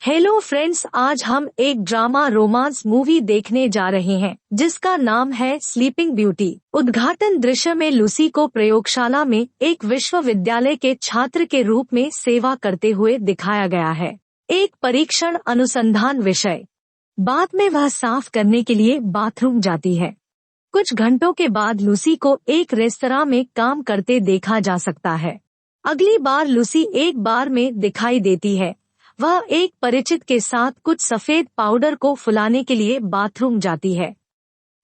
Hello friends, आज हम एक ड्रामा रोमांस मूवी देखने जा रहे हैं जिसका नाम है स्लीपिंग ब्यूटी। उद्घाटन दृश्य में लूसी को प्रयोगशाला में एक विश्वविद्यालय के छात्र के रूप में सेवा करते हुए दिखाया गया है। एक परीक्षण अनुसंधान विषय। बाद में वह साफ करने के लिए बाथरूम जाती है। कुछ घंटों के बाद लूसी को एक रेस्तरां में काम करते देखा जा सकता है। अगली बार लूसी एक बार में दिखाई देती है। वह एक परिचित के साथ कुछ सफेद पाउडर को फुलाने के लिए बाथरूम जाती है।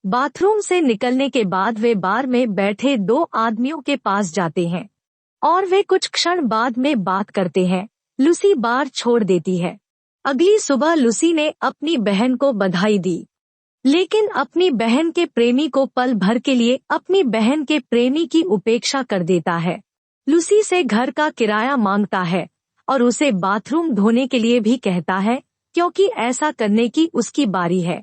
बाथरूम से निकलने के बाद वे बार में बैठे दो आदमियों के पास जाते हैं और वे कुछ क्षण बाद में बात करते हैं। लूसी बार छोड़ देती है। अगली सुबह लूसी ने अपनी बहन को बधाई दी, लेकिन अपनी बहन के प्रेमी को पल भर के लिए अपनी बहन के प्रेमी की उपेक्षा कर देता है। लूसी से घर का किराया मांगता है और उसे बाथरूम धोने के लिए भी कहता है, क्योंकि ऐसा करने की उसकी बारी है।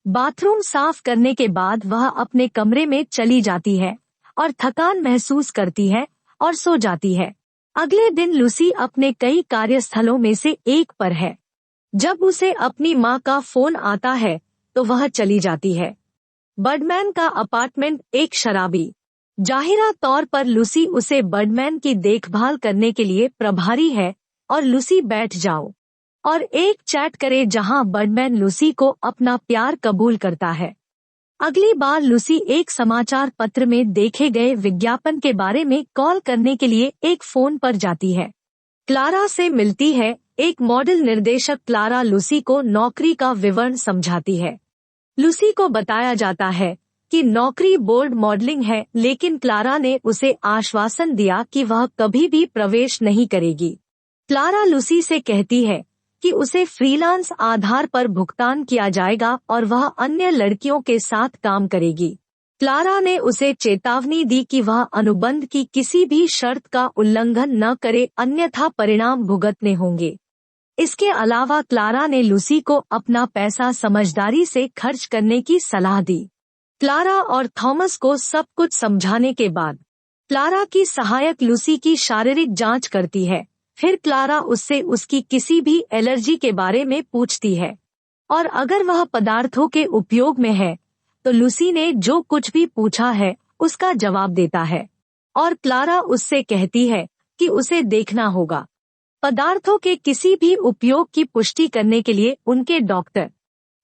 बाथरूम साफ करने के बाद वह अपने कमरे में चली जाती है और थकान महसूस करती है और सो जाती है। अगले दिन लूसी अपने कई कार्यस्थलों में से एक पर है। जब उसे अपनी माँ का फोन आता है तो वह चली जाती है। बर्डमैन का अपार्टमेंट एक शराबी। जाहिरा तौर पर लूसी उसे बर्डमैन की देखभाल करने के लिए प्रभारी है और लूसी बैठ जाओ और एक चैट करे जहां बर्डमैन लूसी को अपना प्यार कबूल करता है। अगली बार लूसी एक समाचार पत्र में देखे गए विज्ञापन के बारे में कॉल करने के लिए एक फोन पर जाती है। क्लारा से मिलती है। एक मॉडल निर्देशक क्लारा लूसी को नौकरी का विवरण समझाती है। लूसी को बताया जाता है कि नौकरी बोर्ड मॉडलिंग है, लेकिन क्लारा ने उसे आश्वासन दिया कि वह कभी भी प्रवेश नहीं करेगी। क्लारा लूसी से कहती है कि उसे फ्रीलांस आधार पर भुगतान किया जाएगा और वह अन्य लड़कियों के साथ काम करेगी। क्लारा ने उसे चेतावनी दी कि वह अनुबंध की किसी भी शर्त का उल्लंघन न करे, अन्यथा परिणाम भुगतने होंगे। इसके अलावा क्लारा ने लूसी को अपना पैसा समझदारी से खर्च करने की सलाह दी। क्लारा और थॉमस को सब कुछ समझाने के बाद क्लारा की सहायक लूसी की शारीरिक जांच करती है। फिर क्लारा उससे उसकी किसी भी एलर्जी के बारे में पूछती है और अगर वह पदार्थों के उपयोग में है तो लूसी ने जो कुछ भी पूछा है उसका जवाब देता है और क्लारा उससे कहती है कि उसे देखना होगा पदार्थों के किसी भी उपयोग की पुष्टि करने के लिए उनके डॉक्टर।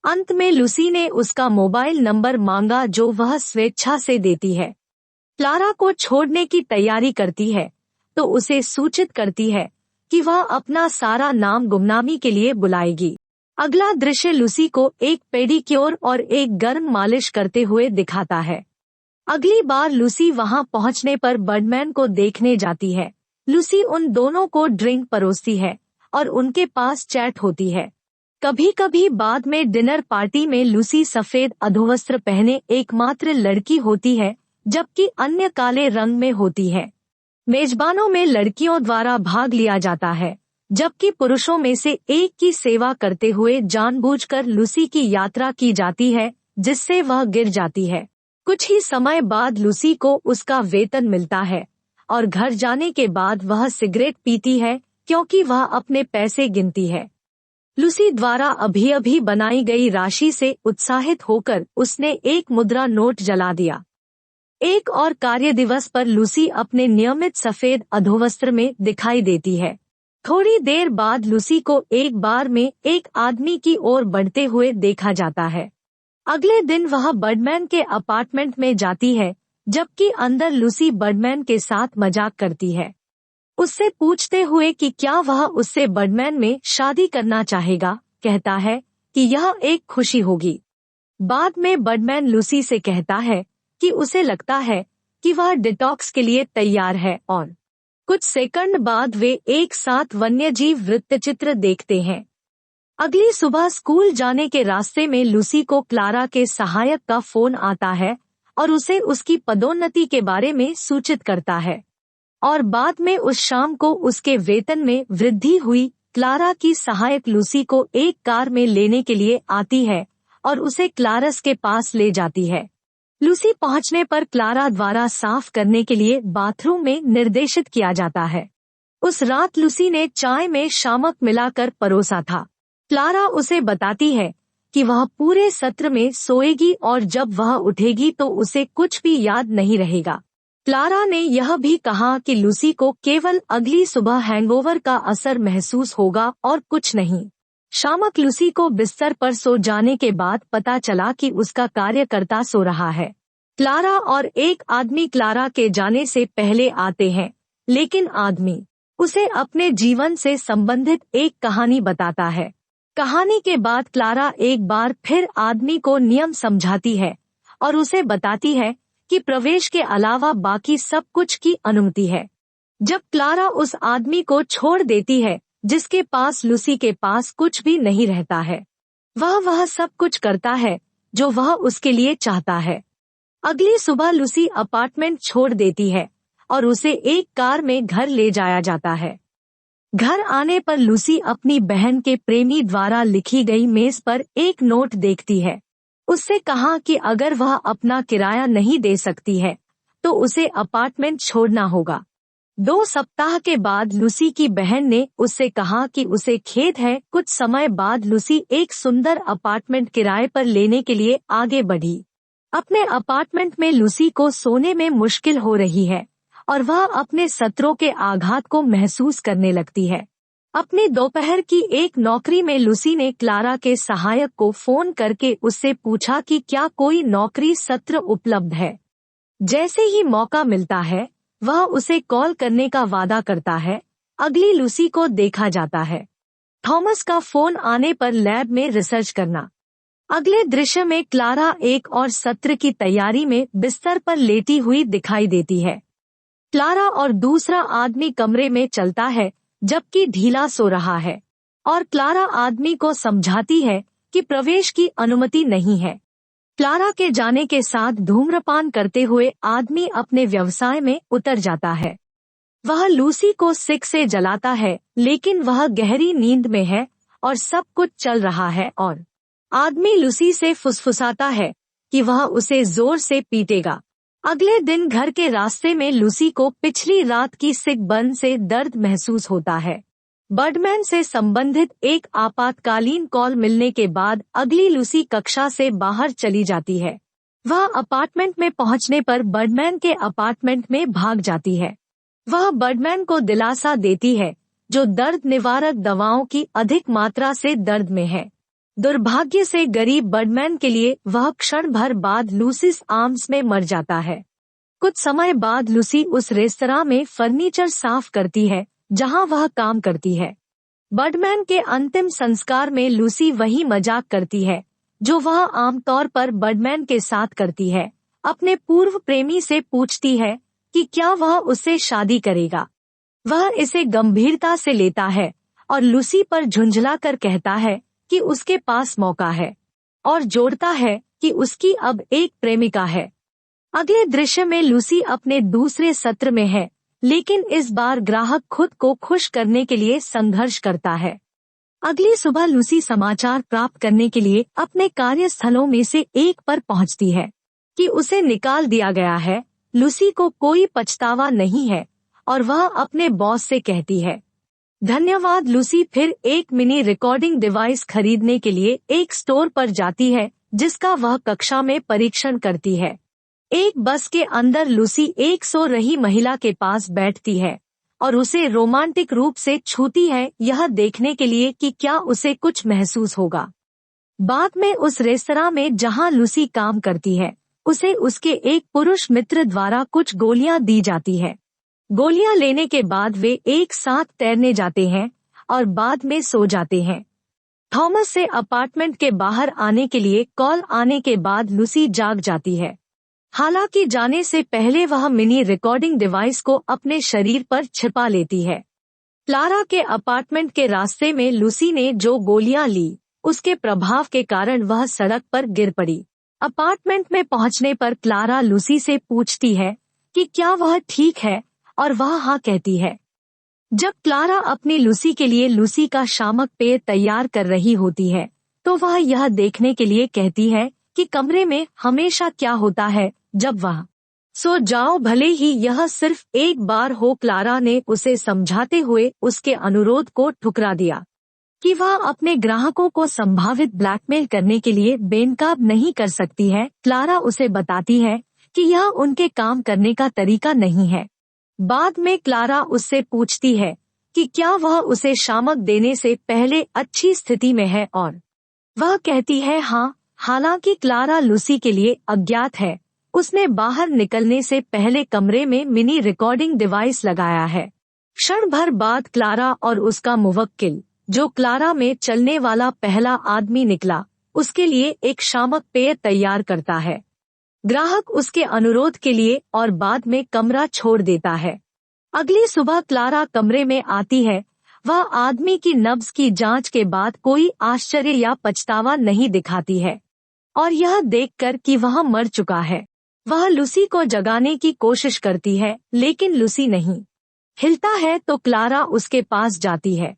अंत में लूसी ने उसका मोबाइल नंबर मांगा जो वह स्वेच्छा से देती है। क्लारा को छोड़ने की तैयारी करती है तो उसे सूचित करती है कि वह अपना सारा नाम गुमनामी के लिए बुलाएगी। अगला दृश्य लूसी को एक पेडिक्योर और एक गर्म मालिश करते हुए दिखाता है। अगली बार लूसी वहां पहुंचने पर बर्डमैन को देखने जाती है। लूसी उन दोनों को ड्रिंक परोसती है और उनके पास चैट होती है। कभी कभी बाद में डिनर पार्टी में लूसी सफेद अधोवस्त्र पहने एकमात्र लड़की होती है, जबकि अन्य काले रंग में होती है। मेजबानों में लड़कियों द्वारा भाग लिया जाता है, जबकि पुरुषों में से एक की सेवा करते हुए जानबूझकर लूसी की यात्रा की जाती है, जिससे वह गिर जाती है। कुछ ही समय बाद लूसी को उसका वेतन मिलता है और घर जाने के बाद वह सिगरेट पीती है क्योंकि वह अपने पैसे गिनती है। लूसी द्वारा अभी अभी बनाई गई राशि से उत्साहित होकर उसने एक मुद्रा नोट जला दिया। एक और कार्य दिवस पर लूसी अपने नियमित सफेद अधोवस्त्र में दिखाई देती है। थोड़ी देर बाद लूसी को एक बार में एक आदमी की ओर बढ़ते हुए देखा जाता है। अगले दिन वह बर्डमैन के अपार्टमेंट में जाती है, जबकि अंदर लूसी बर्डमैन के साथ मजाक करती है, उससे पूछते हुए कि क्या वह उससे बर्डमैन में शादी करना चाहेगा। कहता है कि यह एक खुशी होगी। बाद में बर्डमैन लूसी से कहता है कि उसे लगता है कि वह डिटॉक्स के लिए तैयार है और कुछ सेकंड बाद वे एक साथ वन्यजीव वृत्तचित्र देखते हैं। अगली सुबह स्कूल जाने के रास्ते में लूसी को क्लारा के सहायक का फोन आता है और उसे उसकी पदोन्नति के बारे में सूचित करता है और बाद में उस शाम को उसके वेतन में वृद्धि हुई। क्लारा की सहायक लूसी को एक कार में लेने के लिए आती है और उसे क्लारस के पास ले जाती है। लूसी पहुंचने पर क्लारा द्वारा साफ करने के लिए बाथरूम में निर्देशित किया जाता है। उस रात लूसी ने चाय में शामक मिलाकर परोसा था। क्लारा उसे बताती है कि वह पूरे सत्र में सोएगी और जब वह उठेगी तो उसे कुछ भी याद नहीं रहेगा। क्लारा ने यह भी कहा कि लूसी को केवल अगली सुबह हैंगओवर का असर महसूस होगा और कुछ नहीं। शामक लूसी को बिस्तर पर सो जाने के बाद पता चला कि उसका कार्यकर्ता सो रहा है। क्लारा और एक आदमी क्लारा के जाने से पहले आते हैं, लेकिन आदमी उसे अपने जीवन से संबंधित एक कहानी बताता है। कहानी के बाद क्लारा एक बार फिर आदमी को नियम समझाती है और उसे बताती है कि प्रवेश के अलावा बाकी सब कुछ की अनुमति है। जब क्लारा उस आदमी को छोड़ देती है जिसके पास लूसी के पास कुछ भी नहीं रहता है, वह सब कुछ करता है जो वह उसके लिए चाहता है। अगली सुबह लूसी अपार्टमेंट छोड़ देती है और उसे एक कार में घर ले जाया जाता है। घर आने पर लूसी अपनी बहन के प्रेमी द्वारा लिखी गई मेज पर एक नोट देखती है। उससे कहा कि अगर वह अपना किराया नहीं दे सकती है तो उसे अपार्टमेंट छोड़ना होगा। 2 सप्ताह के बाद लूसी की बहन ने उससे कहा कि उसे खेद है। कुछ समय बाद लूसी एक सुंदर अपार्टमेंट किराए पर लेने के लिए आगे बढ़ी। अपने अपार्टमेंट में लूसी को सोने में मुश्किल हो रही है और वह अपने सत्रों के आघात को महसूस करने लगती है। अपनी दोपहर की एक नौकरी में लूसी ने क्लारा के सहायक को फोन करके उससे पूछा कि क्या कोई नौकरी सत्र उपलब्ध है। जैसे ही मौका मिलता है वह उसे कॉल करने का वादा करता है। अगली लूसी को देखा जाता है थॉमस का फोन आने पर लैब में रिसर्च करना। अगले दृश्य में क्लारा एक और सत्र की तैयारी में बिस्तर पर लेटी हुई दिखाई देती है। क्लारा और दूसरा आदमी कमरे में चलता है जबकि ढीला सो रहा है और क्लारा आदमी को समझाती है कि प्रवेश की अनुमति नहीं है। क्लारा के जाने के साथ धूम्रपान करते हुए आदमी अपने व्यवसाय में उतर जाता है। वह लूसी को सिक से जलाता है, लेकिन वह गहरी नींद में है और सब कुछ चल रहा है और आदमी लूसी से फुसफुसाता है कि वह उसे जोर से पीटेगा। अगले दिन घर के रास्ते में लूसी को पिछली रात की सिक बर्न से दर्द महसूस होता है। बर्डमैन से संबंधित एक आपातकालीन कॉल मिलने के बाद अगली लूसी कक्षा से बाहर चली जाती है। वह अपार्टमेंट में पहुंचने पर बर्डमैन के अपार्टमेंट में भाग जाती है। वह बर्डमैन को दिलासा देती है जो दर्द निवारक दवाओं की अधिक मात्रा से दर्द में है। दुर्भाग्य से गरीब बर्डमैन के लिए वह क्षण भर बाद लूसी's आर्म्स में मर जाता है। कुछ समय बाद लूसी उस रेस्तरां में फर्नीचर साफ करती है जहां वह काम करती है। बर्डमैन के अंतिम संस्कार में लूसी वही मजाक करती है जो वह आमतौर पर बर्डमैन के साथ करती है। अपने पूर्व प्रेमी से पूछती है कि क्या वह उससे शादी करेगा। वह इसे गंभीरता से लेता है और लूसी पर झुंझलाकर कहता है कि उसके पास मौका है और जोड़ता है कि उसकी अब एक प्रेमिका है। अगले दृश्य में लूसी अपने दूसरे सत्र में है, लेकिन इस बार ग्राहक खुद को खुश करने के लिए संघर्ष करता है। अगली सुबह लूसी समाचार प्राप्त करने के लिए अपने कार्यस्थलों में से एक पर पहुंचती है कि उसे निकाल दिया गया है। लूसी को कोई पछतावा नहीं है और वह अपने बॉस से कहती है धन्यवाद। लूसी फिर एक मिनी रिकॉर्डिंग डिवाइस खरीदने के लिए एक स्टोर पर जाती है जिसका वह कक्षा में परीक्षण करती है। एक बस के अंदर लूसी एक सो रही महिला के पास बैठती है और उसे रोमांटिक रूप से छूती है, यह देखने के लिए कि क्या उसे कुछ महसूस होगा। बाद में उस रेस्तरां में जहां लूसी काम करती है उसे उसके एक पुरुष मित्र द्वारा कुछ गोलियां दी जाती है। गोलियां लेने के बाद वे एक साथ तैरने जाते हैं और बाद में सो जाते हैं। थॉमस से अपार्टमेंट के बाहर आने के लिए कॉल आने के बाद लूसी जाग जाती है। हालांकि जाने से पहले वह मिनी रिकॉर्डिंग डिवाइस को अपने शरीर पर छिपा लेती है। क्लारा के अपार्टमेंट के रास्ते में लूसी ने जो गोलियां ली उसके प्रभाव के कारण वह सड़क पर गिर पड़ी। अपार्टमेंट में पहुंचने पर क्लारा लूसी से पूछती है कि क्या वह ठीक है और वह हाँ कहती है। जब क्लारा अपनी लूसी के लिए लूसी का शामक पेय तैयार कर रही होती है तो वह यह देखने के लिए कहती है कि कमरे में हमेशा क्या होता है जब वह सो जाओ, भले ही यह सिर्फ एक बार हो। क्लारा ने उसे समझाते हुए उसके अनुरोध को ठुकरा दिया। कि वह अपने ग्राहकों को संभावित ब्लैकमेल करने के लिए बेनकाब नहीं कर सकती है। क्लारा उसे बताती है कि यह उनके काम करने का तरीका नहीं है। बाद में क्लारा उससे पूछती है कि क्या वह उसे शामक देने से पहले अच्छी स्थिति में है, और वह कहती है हाँ। हालांकि क्लारा लूसी के लिए अज्ञात है, उसने बाहर निकलने से पहले कमरे में मिनी रिकॉर्डिंग डिवाइस लगाया है। क्षण भर बाद क्लारा और उसका मुवक्किल, जो क्लारा में चलने वाला पहला आदमी निकला, उसके लिए एक शामक पेय तैयार करता है। ग्राहक उसके अनुरोध के लिए और बाद में कमरा छोड़ देता है। अगली सुबह क्लारा कमरे में आती है। वह आदमी की नब्ज की जांच के बाद कोई आश्चर्य या पछतावा नहीं दिखाती है, और यह देखकर कि वह मर चुका है। वह लूसी को जगाने की कोशिश करती है, लेकिन लूसी नहीं हिलता है तो क्लारा उसके पास जाती है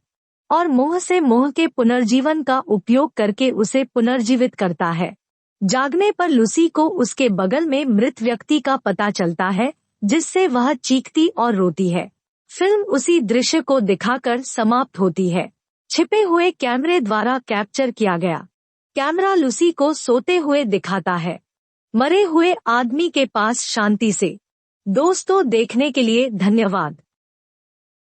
और मुंह से मुंह के पुनर्जीवन का उपयोग करके उसे पुनर्जीवित करता है। जागने पर लूसी को उसके बगल में मृत व्यक्ति का पता चलता है, जिससे वह चीखती और रोती है। फिल्म उसी दृश्य को दिखाकर समाप्त होती है। छिपे हुए कैमरे द्वारा कैप्चर किया गया कैमरा लूसी को सोते हुए दिखाता है, मरे हुए आदमी के पास शांति से। दोस्तों, देखने के लिए धन्यवाद।